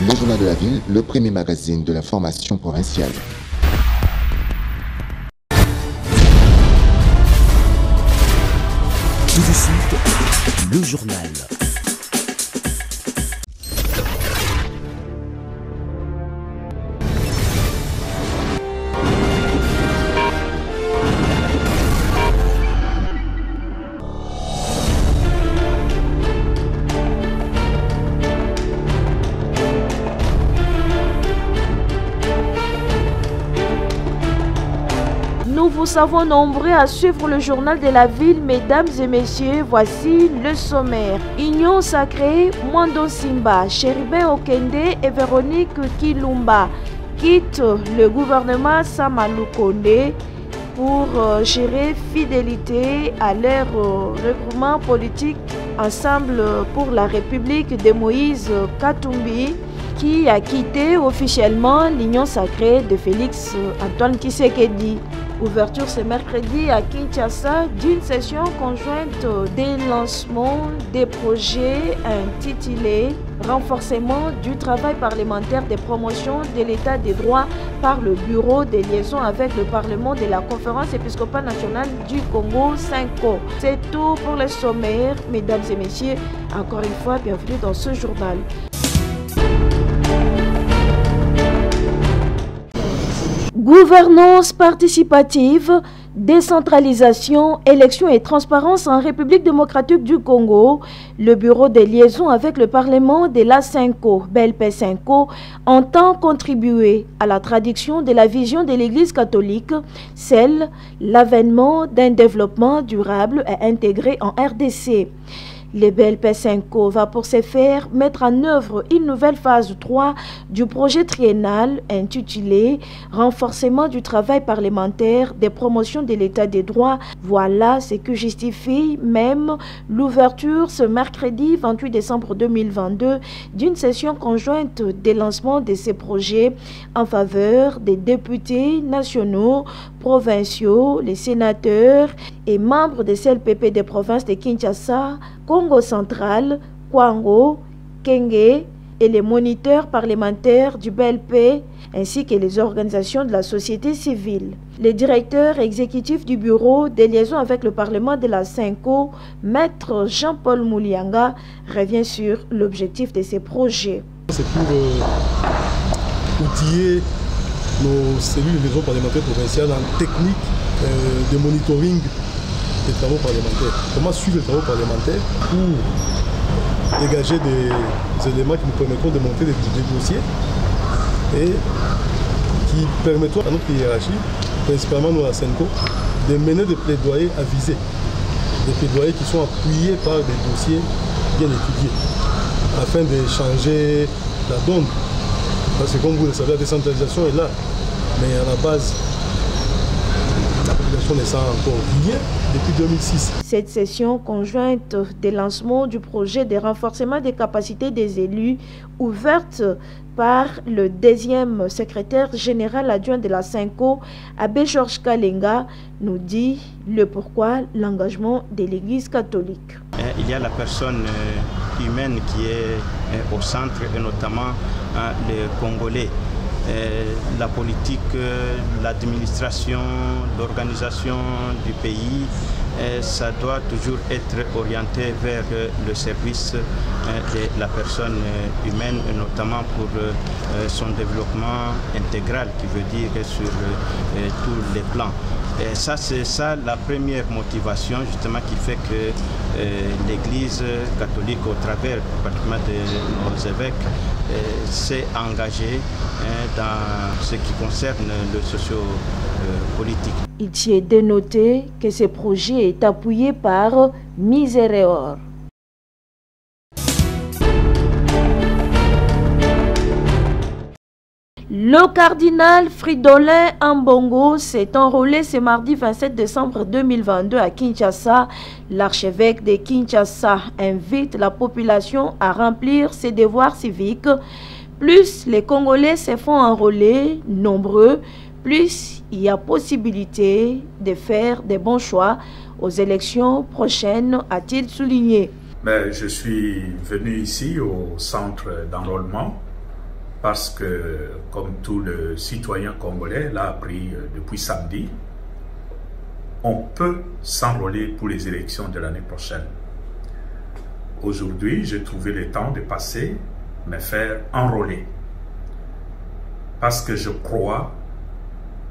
Le Journal de la Ville, le premier magazine de l'information provinciale. Tout de suite, le journal. Nous vous savons nombreux à suivre le journal de la ville, mesdames et messieurs, voici le sommaire. Union sacrée, Mwando Simba, Chéribin Okende et Véronique Kilumba quittent le gouvernement Samalou Kondé pour gérer fidélité à leur regroupement politique Ensemble pour la République de Moïse Katumbi, qui a quitté officiellement l'Union sacrée de Félix Antoine Tshisekedi. Ouverture ce mercredi à Kinshasa d'une session conjointe des lancements des projets intitulés Renforcement du travail parlementaire des promotions de l'état des droits par le Bureau des liaisons avec le Parlement de la Conférence épiscopale nationale du Congo, CENCO. C'est tout pour le sommaire, mesdames et messieurs. Encore une fois, bienvenue dans ce journal. Gouvernance participative, décentralisation, élections et transparence en République démocratique du Congo, le Bureau des liaisons avec le Parlement de la CENCO, BLP CENCO, entend contribuer à la traduction de la vision de l'Église catholique, celle l'avènement d'un développement durable et intégré en RDC. Le BLP CENCO va pour ce faire mettre en œuvre une nouvelle phase 3 du projet triennal intitulé Renforcement du travail parlementaire des promotions de l'état des droits. Voilà ce que justifie même l'ouverture ce mercredi 28 décembre 2022 d'une session conjointe des lancements de ces projets en faveur des députés nationaux, provinciaux, les sénateurs et membres des CLPP des provinces de Kinshasa, Congo central, Kwango, Kenge et les moniteurs parlementaires du BLP ainsi que les organisations de la société civile. Le directeur exécutif du bureau des liaisons avec le Parlement de la CENCO, Maître Jean-Paul Moulianga, revient sur l'objectif de ces projets. C'est pour outiller nos cellules de liaison parlementaires provinciales en technique de monitoring des travaux parlementaires. Comment suivre les travaux parlementaires pour dégager des éléments qui nous permettront de monter des dossiers et qui permettront à notre hiérarchie, principalement nous à CENCO, de mener des plaidoyers avisés. Des plaidoyers qui sont appuyés par des dossiers bien étudiés, afin de changer la donne. Parce que comme vous le savez, la décentralisation est là, mais à la base, la population ne sent encore rien depuis 2006. Cette session conjointe de lancement du projet de renforcement des capacités des élus, ouverte par le deuxième secrétaire général adjoint de la CENCO, Abbé Georges Kalenga, nous dit le pourquoi l'engagement de l'Église catholique. Il y a la personne humaine qui est au centre et notamment les Congolais. La politique, l'administration, l'organisation du pays, ça doit toujours être orienté vers le service de la personne humaine, notamment pour son développement intégral, qui veut dire sur tous les plans. Et ça, c'est ça la première motivation justement qui fait que l'Église catholique, au travers pratiquement de nos évêques, s'est engagée dans ce qui concerne le socio-politique. Il est de noter que ce projet est appuyé par Miséréor. Le cardinal Fridolin Ambongo s'est enrôlé ce mardi 27 décembre 2022 à Kinshasa. L'archevêque de Kinshasa invite la population à remplir ses devoirs civiques. Plus les Congolais se font enrôler, nombreux, plus il y a possibilité de faire des bons choix aux élections prochaines, a-t-il souligné. Mais je suis venu ici au centre d'enrôlement parce que, comme tout le citoyen congolais l'a appris depuis samedi, on peut s'enrôler pour les élections de l'année prochaine. Aujourd'hui, j'ai trouvé le temps de passer, me faire enrôler. Parce que je crois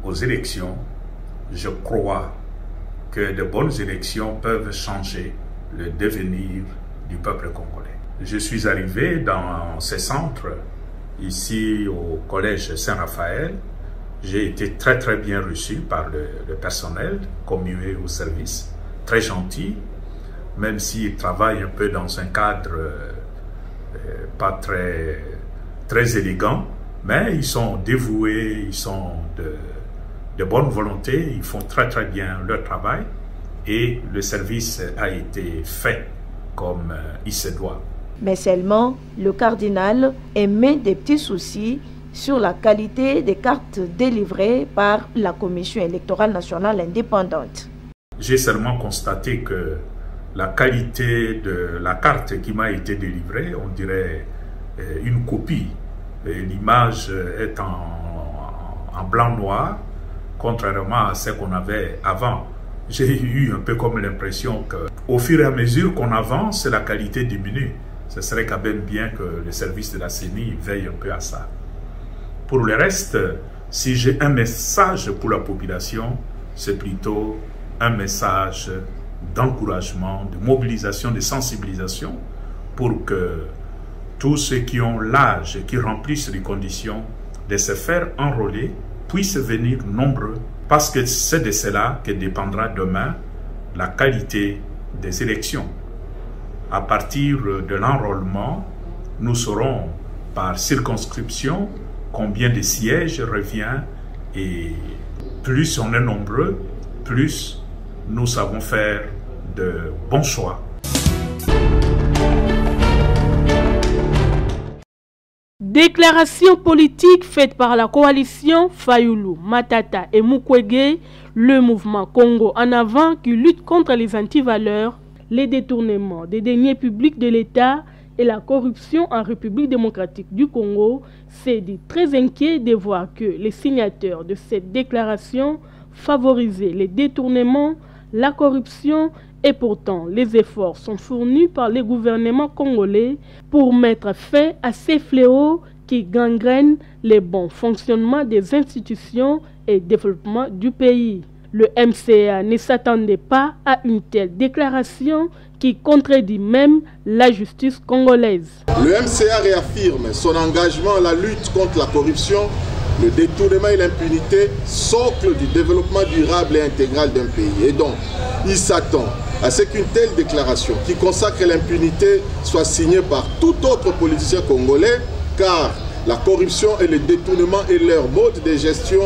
aux élections, je crois que de bonnes élections peuvent changer le devenir du peuple congolais. Je suis arrivé dans ce centre, ici au collège Saint-Raphaël. J'ai été très bien reçu par le personnel, commué au service, très gentil, même s'ils travaillent un peu dans un cadre pas très élégant, mais ils sont dévoués, ils sont de bonne volonté, ils font très bien leur travail et le service a été fait comme il se doit. Mais seulement, le cardinal émet des petits soucis sur la qualité des cartes délivrées par la Commission électorale nationale indépendante. J'ai seulement constaté que la qualité de la carte qui m'a été délivrée, on dirait une copie. L'image est en blanc-noir, contrairement à ce qu'on avait avant. J'ai eu un peu comme l'impression qu'au fur et à mesure qu'on avance, la qualité diminue. Ce serait quand même bien que le service de la CENI veille un peu à ça. Pour le reste, si j'ai un message pour la population, c'est plutôt un message d'encouragement, de mobilisation, de sensibilisation pour que tous ceux qui ont l'âge et qui remplissent les conditions de se faire enrôler puissent venir nombreux, parce que c'est de cela que dépendra demain la qualité des élections. À partir de l'enrôlement, nous saurons par circonscription combien de sièges revient, et plus on est nombreux, plus nous savons faire de bons choix. Déclaration politique faite par la coalition Fayulu, Matata et Mukwege, le mouvement Congo en avant qui lutte contre les antivaleurs, les détournements des deniers publics de l'État et la corruption en République démocratique du Congo, s'est dit très inquiet de voir que les signataires de cette déclaration favorisaient les détournements, la corruption, et pourtant les efforts sont fournis par les gouvernements congolais pour mettre fin à ces fléaux qui gangrènent le bon fonctionnement des institutions et le développement du pays. Le MCA ne s'attendait pas à une telle déclaration qui contredit même la justice congolaise. Le MCA réaffirme son engagement à la lutte contre la corruption, le détournement et l'impunité, socle du développement durable et intégral d'un pays. Et donc, il s'attend à ce qu'une telle déclaration qui consacre l'impunité soit signée par tout autre politicien congolais, car la corruption et le détournement est leur mode de gestion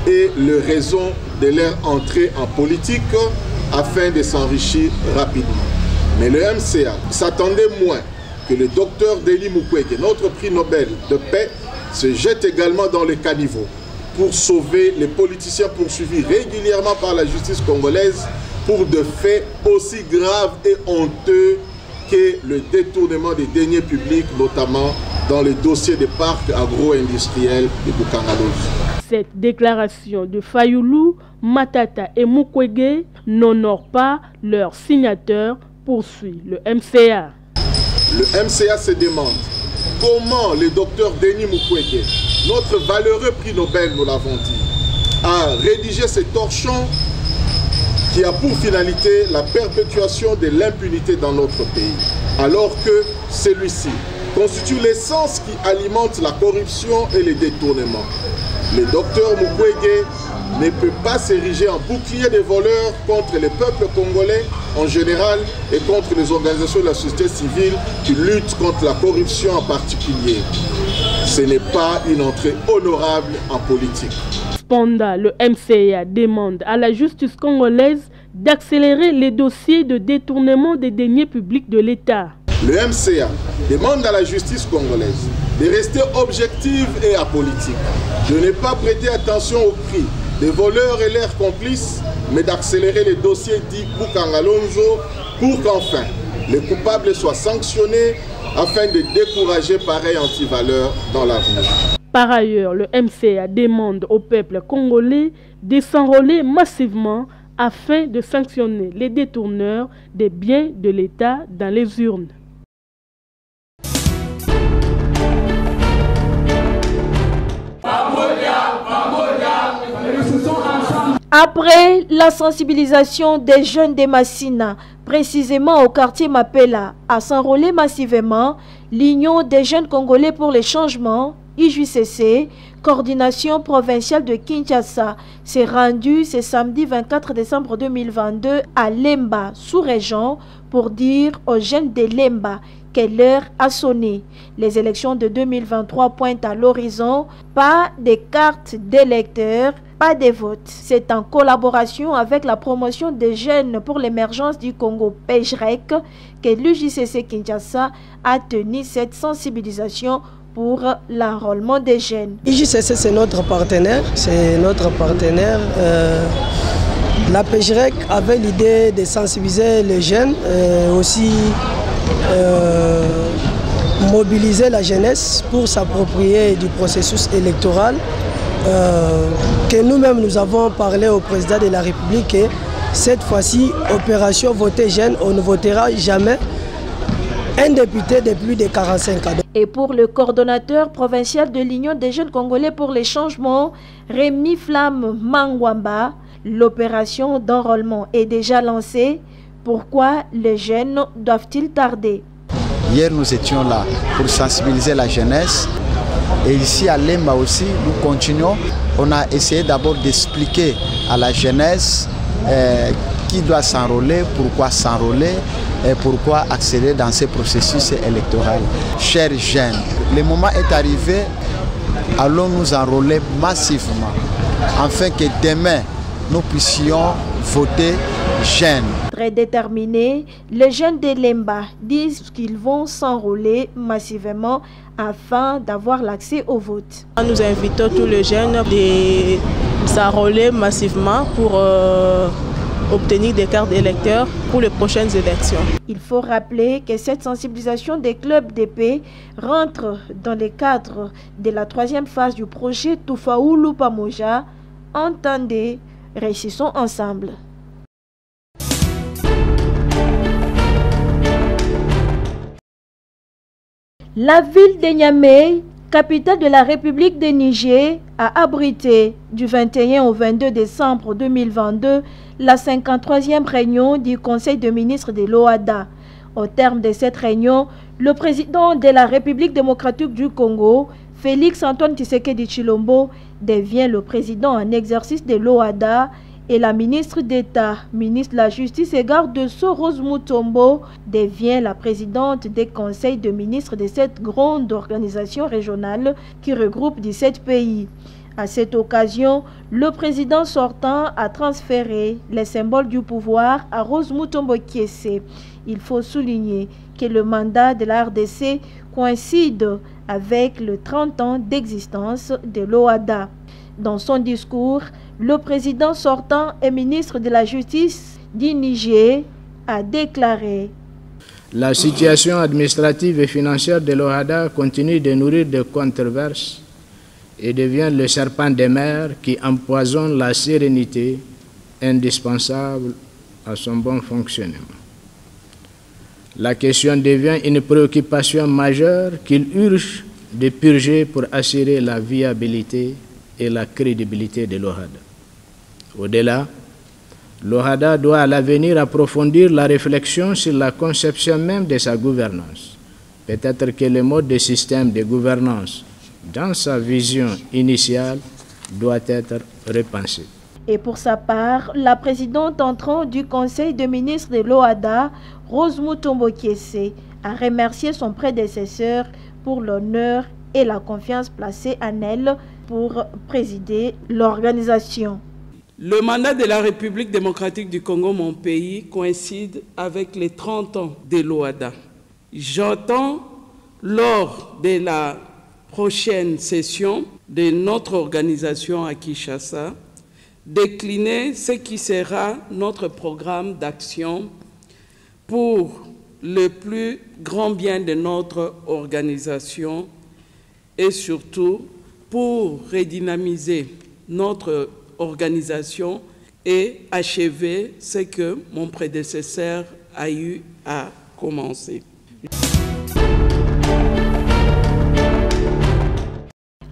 et le raison de leur entrée en politique afin de s'enrichir rapidement. Mais le MCA s'attendait moins que le docteur Denis Mukwege, notre prix Nobel de paix, se jette également dans le caniveau pour sauver les politiciens poursuivis régulièrement par la justice congolaise pour de faits aussi graves et honteux que le détournement des deniers publics, notamment dans le dossier des parcs agro-industriels de Bukangalouz. Cette déclaration de Fayulu, Matata et Mukwege n'honore pas leurs signateurs, poursuit le MCA. Le MCA se demande comment le docteur Denis Mukwege, notre valeureux prix Nobel, nous l'avons dit, a rédigé ce torchon qui a pour finalité la perpétuation de l'impunité dans notre pays, alors que celui-ci constitue l'essence qui alimente la corruption et les détournements. Le docteur Mukwege ne peut pas s'ériger en bouclier des voleurs contre le peuple congolais en général et contre les organisations de la société civile qui luttent contre la corruption en particulier. Ce n'est pas une entrée honorable en politique. Cependant, le MCA demande à la justice congolaise d'accélérer les dossiers de détournement des deniers publics de l'État. Le MCA demande à la justice congolaise de rester objective et apolitique, de ne pas prêter attention aux cris des voleurs et leurs complices, mais d'accélérer les dossiers dits Bukangalonzo pour qu'enfin les coupables soient sanctionnés afin de décourager pareil antivaleurs dans l'avenir. Par ailleurs, le MCA demande au peuple congolais de s'enrôler massivement afin de sanctionner les détourneurs des biens de l'État dans les urnes. Après la sensibilisation des jeunes de Massina, précisément au quartier Mapela, à s'enrôler massivement, l'Union des jeunes congolais pour les changements, IJCC, coordination provinciale de Kinshasa, s'est rendue ce samedi 24 décembre 2022 à Lemba, sous-région, pour dire aux jeunes de Lemba que l'heure a sonné. Les élections de 2023 pointent à l'horizon, pas de cartes d'électeurs, pas de votes. C'est en collaboration avec la promotion des jeunes pour l'émergence du Congo PEJREC que l'UJCC Kinshasa a tenu cette sensibilisation pour l'enrôlement des jeunes. IJCC, c'est notre partenaire. La PEJREC avait l'idée de sensibiliser les jeunes, aussi mobiliser la jeunesse pour s'approprier du processus électoral. Que nous-mêmes nous avons parlé au président de la République et cette fois-ci, opération voter jeune, on ne votera jamais un député de plus de 45 ans. Et pour le coordonnateur provincial de l'Union des jeunes congolais pour les changements, Rémi Flamme Mangwamba, l'opération d'enrôlement est déjà lancée. Pourquoi les jeunes doivent-ils tarder? Hier, nous étions là pour sensibiliser la jeunesse. Et ici à Lemba aussi, nous continuons. On a essayé d'abord d'expliquer à la jeunesse qui doit s'enrôler, pourquoi s'enrôler et pourquoi accéder dans ce processus électoral. Chers jeunes, le moment est arrivé, allons nous enrôler massivement afin que demain, nous puissions voter jeunes. Très déterminés, les jeunes de Lemba disent qu'ils vont s'enrôler massivement afin d'avoir l'accès au vote. Nous invitons tous les jeunes de s'enrôler massivement pour obtenir des cartes d'électeurs pour les prochaines élections. Il faut rappeler que cette sensibilisation des clubs d'épée rentre dans le cadre de la troisième phase du projet Tufaulu Pamoja. Entendez, réussissons ensemble. La ville de Niamey, capitale de la République de Niger, a abrité du 21 au 22 décembre 2022 la 53e réunion du Conseil de ministres de l'OADA. Au terme de cette réunion, le président de la République démocratique du Congo, Félix Antoine Tshisekedi Tshilombo, devient le président en exercice de l'OADA et la ministre d'État, ministre de la Justice et garde de Sceaux, Rose Mutombo, devient la présidente des conseils de ministres de cette grande organisation régionale qui regroupe 17 pays. À cette occasion, le président sortant a transféré les symboles du pouvoir à Rose Mutombo Kiese. Il faut souligner que le mandat de la RDC coïncide avec le 30 ans d'existence de l'OADA. Dans son discours, le président sortant et ministre de la Justice du Niger a déclaré: la situation administrative et financière de l'OADA continue de nourrir des controverses et devient le serpent de mer qui empoisonne la sérénité indispensable à son bon fonctionnement. La question devient une préoccupation majeure qu'il urge de purger pour assurer la viabilité et la crédibilité de l'OADA. Au-delà, l'OADA doit à l'avenir approfondir la réflexion sur la conception même de sa gouvernance. Peut-être que le mode de système de gouvernance, dans sa vision initiale, doit être repensé. Et pour sa part, la présidente entrante du Conseil de ministres de l'OADA, Rose Mutombo Kiese, a remercié son prédécesseur pour l'honneur et la confiance placée en elle pour présider l'organisation. Le mandat de la République démocratique du Congo, mon pays, coïncide avec les 30 ans de l'OADA. J'entends, lors de la prochaine session de notre organisation à Kinshasa, décliner ce qui sera notre programme d'action pour le plus grand bien de notre organisation et surtout pour redynamiser notre organisation et achever ce que mon prédécesseur a eu à commencer.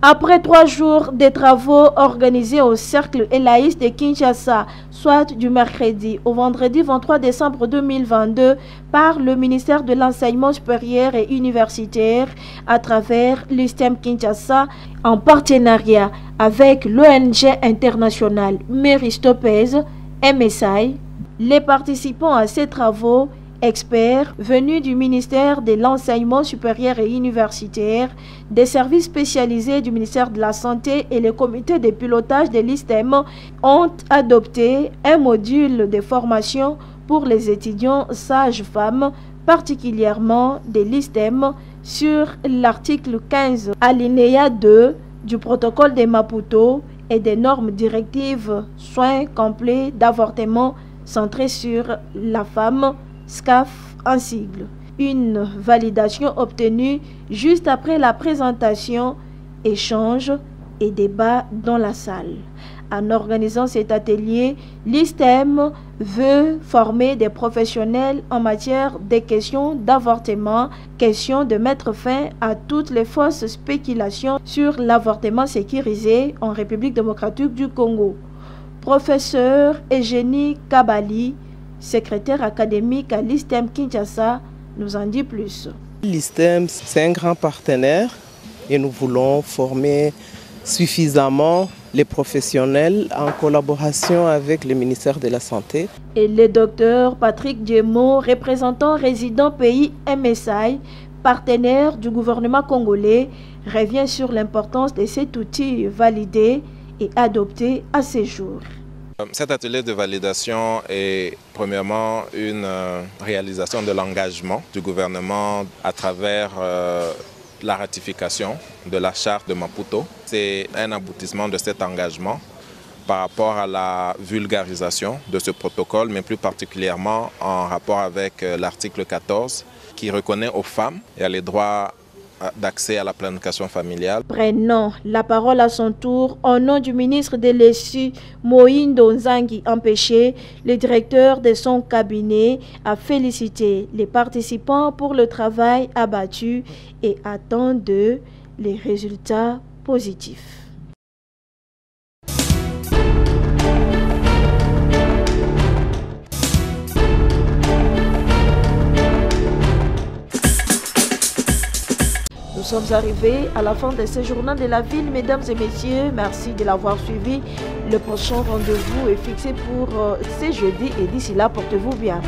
Après 3 jours de travaux organisés au Cercle Elaïs de Kinshasa, soit du mercredi au vendredi 23 décembre 2022, par le ministère de l'Enseignement supérieur et universitaire à travers l'ISTEM Kinshasa en partenariat avec l'ONG internationale Méristopèse, MSI, les participants à ces travaux experts venus du ministère de l'Enseignement supérieur et universitaire, des services spécialisés du ministère de la Santé et le comité de pilotage de l'ISTEM ont adopté un module de formation pour les étudiants sages-femmes, particulièrement de l'ISTEM, sur l'article 15 alinéa 2 du protocole de Maputo et des normes directives soins complets d'avortement centrés sur la femme, SCAF en sigle. Une validation obtenue juste après la présentation, échange et débat dans la salle. En organisant cet atelier, l'ISTEM veut former des professionnels en matière des questions d'avortement, question de mettre fin à toutes les fausses spéculations sur l'avortement sécurisé en République démocratique du Congo. Professeur Eugénie Kabali, secrétaire académique à l'ISTEM Kinshasa, nous en dit plus. L'ISTEM, c'est un grand partenaire et nous voulons former suffisamment les professionnels en collaboration avec le ministère de la Santé. Et le docteur Patrick Diemo, représentant résident pays MSI, partenaire du gouvernement congolais, revient sur l'importance de cet outil validé et adopté à ce jour. Cet atelier de validation est premièrement une réalisation de l'engagement du gouvernement à travers la ratification de la charte de Maputo. C'est un aboutissement de cet engagement par rapport à la vulgarisation de ce protocole, mais plus particulièrement en rapport avec l'article 14 qui reconnaît aux femmes et les droits d'accès à la planification familiale. Prenant la parole à son tour, au nom du ministre de l'ESU, Moïndo Nzangi Empêché, le directeur de son cabinet a félicité les participants pour le travail abattu et attend d'eux les résultats positifs. Nous sommes arrivés à la fin de ce journal de la ville, mesdames et messieurs. Merci de l'avoir suivi. Le prochain rendez-vous est fixé pour ce jeudi et d'ici là, portez-vous bien.